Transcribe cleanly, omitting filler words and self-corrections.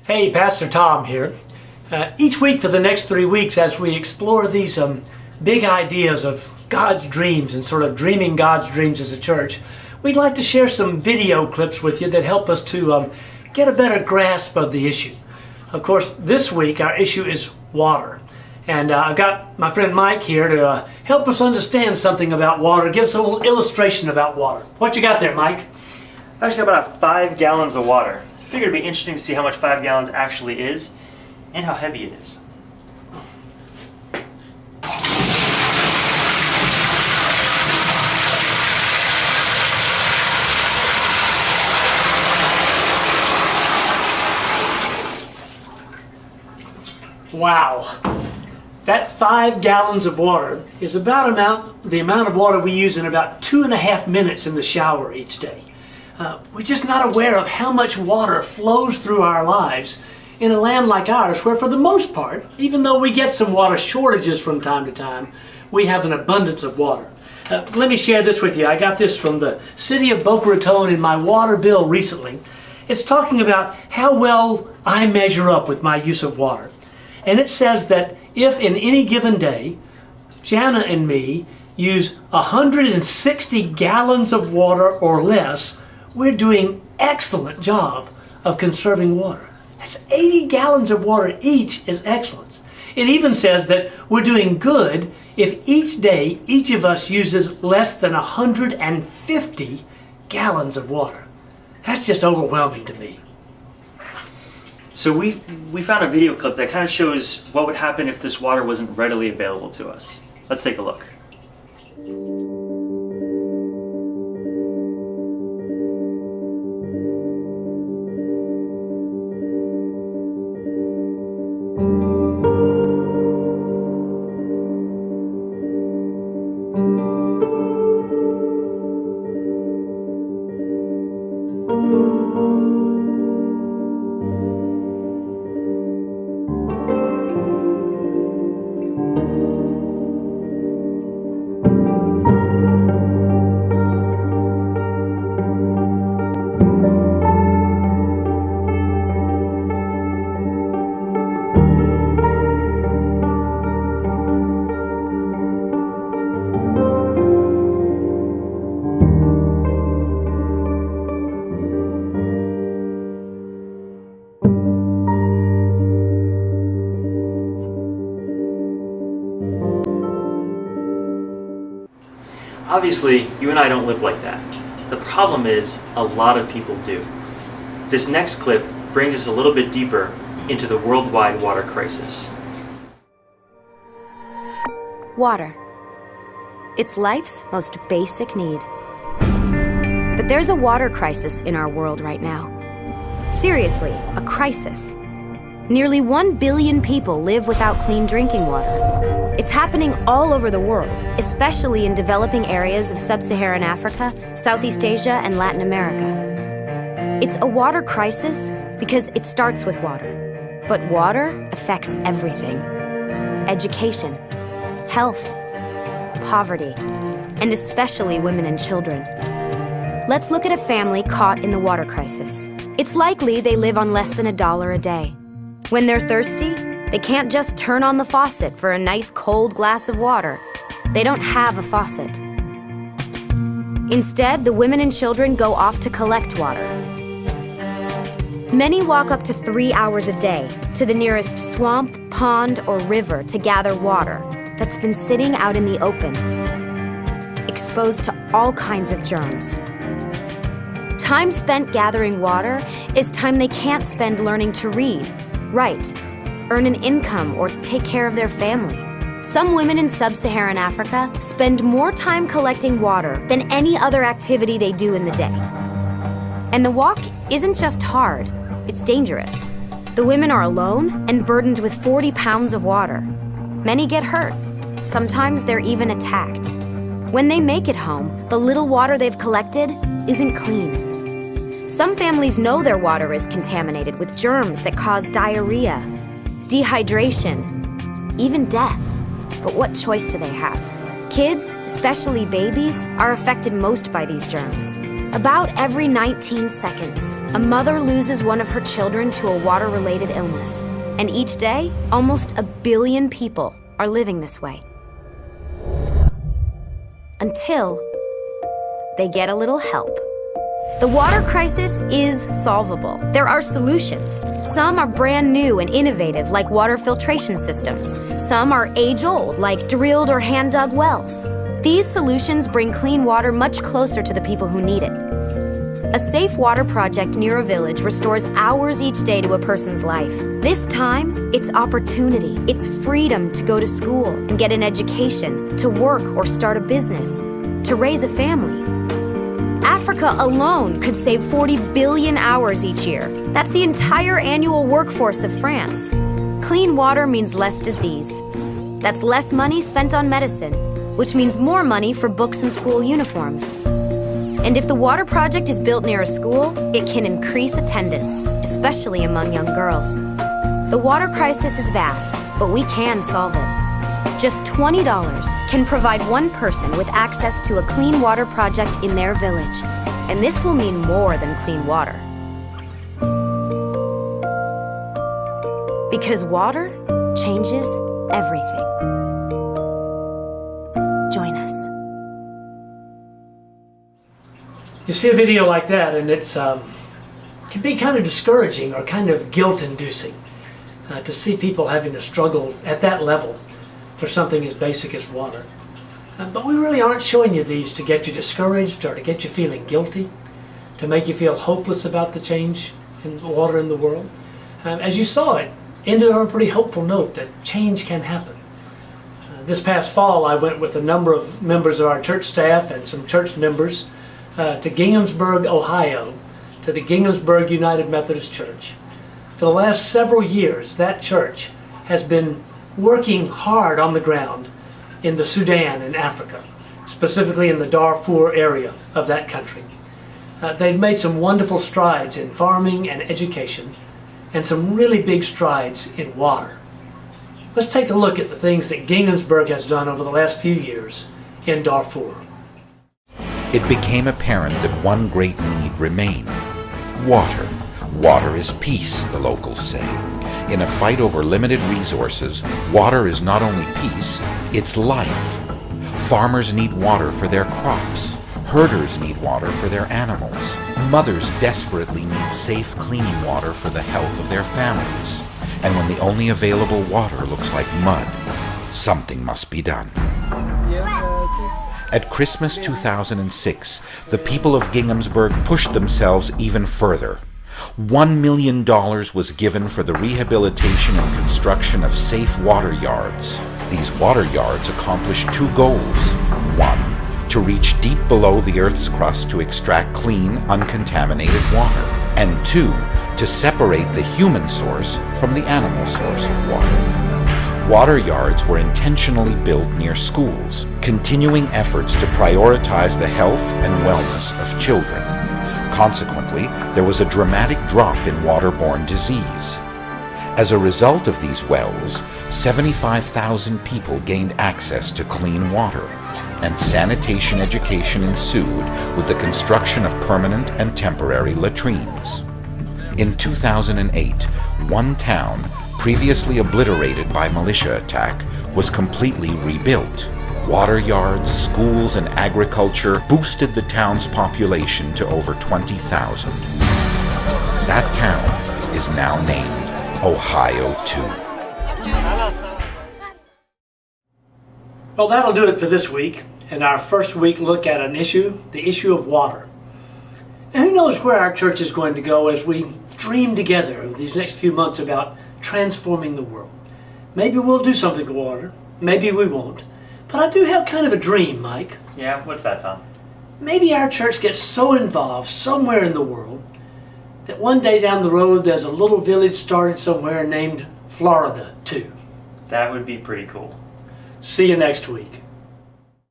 Hey, Pastor Tom here. Each week for the next 3 weeks, as we explore these big ideas of God's dreams and sort of dreaming God's dreams as a church, we'd like to share some video clips with you that help us to get a better grasp of the issue. Of course, this week our issue is water. And I've got my friend Mike here to help us understand something about water, give us a little illustration about water. What you got there, Mike? I actually got about 5 gallons of water. I figured it'd be interesting to see how much 5 gallons actually is and how heavy it is. Wow. That 5 gallons of water is about the amount of water we use in about 2.5 minutes in the shower each day. We're just not aware of how much water flows through our lives in a land like ours, where for the most part, even though we get some water shortages from time to time, we have an abundance of water. Let me share this with you. I got this from the city of Boca Raton in my water bill recently. It's talking about how well I measure up with my use of water. And it says that if in any given day, Jana and me use 160 gallons of water or less, we're doing excellent job of conserving water. That's 80 gallons of water each is excellence. It even says that we're doing good if each day each of us uses less than 150 gallons of water. That's just overwhelming to me. So we found a video clip that kind of shows what would happen if this water wasn't readily available to us. Let's take a look. Obviously, you and I don't live like that. The problem is, a lot of people do. This next clip brings us a little bit deeper into the worldwide water crisis. Water. It's life's most basic need. But there's a water crisis in our world right now. Seriously, a crisis. Nearly 1 billion people live without clean drinking water. It's happening all over the world, especially in developing areas of sub-Saharan Africa, Southeast Asia, and Latin America. It's a water crisis because it starts with water. But water affects everything. Education, health, poverty, and especially women and children. Let's look at a family caught in the water crisis. It's likely they live on less than $1 a day. When they're thirsty, they can't just turn on the faucet for a nice cold glass of water. They don't have a faucet. Instead, the women and children go off to collect water. Many walk up to 3 hours a day to the nearest swamp, pond, or river to gather water that's been sitting out in the open, exposed to all kinds of germs. Time spent gathering water is time they can't spend learning to read, write, earn an income, or take care of their family. Some women in sub-Saharan Africa spend more time collecting water than any other activity they do in the day. And the walk isn't just hard, it's dangerous. The women are alone and burdened with 40 pounds of water. Many get hurt. Sometimes they're even attacked. When they make it home, the little water they've collected isn't clean. Some families know their water is contaminated with germs that cause diarrhea, dehydration, even death. But what choice do they have? Kids, especially babies, are affected most by these germs. About every 19 seconds, a mother loses one of her children to a water-related illness. And each day, almost 1 billion people are living this way. Until they get a little help. The water crisis is solvable. There are solutions. Some are brand new and innovative, like water filtration systems. Some are age-old, like drilled or hand-dug wells. These solutions bring clean water much closer to the people who need it. A safe water project near a village restores hours each day to a person's life. This time, it's opportunity. It's freedom to go to school and get an education, to work or start a business, to raise a family. Africa alone could save 40 billion hours each year. That's the entire annual workforce of France. Clean water means less disease. That's less money spent on medicine, which means more money for books and school uniforms. And if the water project is built near a school, it can increase attendance, especially among young girls. The water crisis is vast, but we can solve it. Just $20 can provide one person with access to a clean water project in their village. And this will mean more than clean water. Because water changes everything. Join us. You see a video like that and it's can be kind of discouraging or kind of guilt-inducing to see people having to struggle at that level for something as basic as water. But we really aren't showing you these to get you discouraged or to get you feeling guilty, to make you feel hopeless about the change in water in the world. As you saw, it ended on a pretty hopeful note that change can happen. This past fall, I went with a number of members of our church staff and some church members to Ginghamsburg, Ohio, to the Ginghamsburg United Methodist Church. For the last several years, that church has been working hard on the ground in the Sudan and Africa, specifically in the Darfur area of that country. They've made some wonderful strides in farming and education, and some really big strides in water. Let's take a look at the things that Ginghamsburg has done over the last few years in Darfur. It became apparent that one great need remained: water. Water is peace, the locals say. In a fight over limited resources, water is not only peace, it's life. Farmers need water for their crops. Herders need water for their animals. Mothers desperately need safe, clean water for the health of their families. And when the only available water looks like mud, something must be done. At Christmas 2006, the people of Ginghamsburg pushed themselves even further. $1 million was given for the rehabilitation and construction of safe water yards. These water yards accomplished two goals. One, to reach deep below the Earth's crust to extract clean, uncontaminated water. And two, to separate the human source from the animal source of water. Water yards were intentionally built near schools, continuing efforts to prioritize the health and wellness of children. Consequently, there was a dramatic drop in waterborne disease. As a result of these wells, 75,000 people gained access to clean water, and sanitation education ensued with the construction of permanent and temporary latrines. In 2008, one town, previously obliterated by militia attack, was completely rebuilt. Water yards, schools, and agriculture boosted the town's population to over 20,000. That town is now named Ohio 2. Well, that'll do it for this week, and our first week look at an issue, the issue of water. And who knows where our church is going to go as we dream together over these next few months about transforming the world. Maybe we'll do something with water, maybe we won't. But I do have kind of a dream, Mike. Yeah, what's that, Tom? Maybe our church gets so involved somewhere in the world that one day down the road there's a little village started somewhere named Florida, too. That would be pretty cool. See you next week.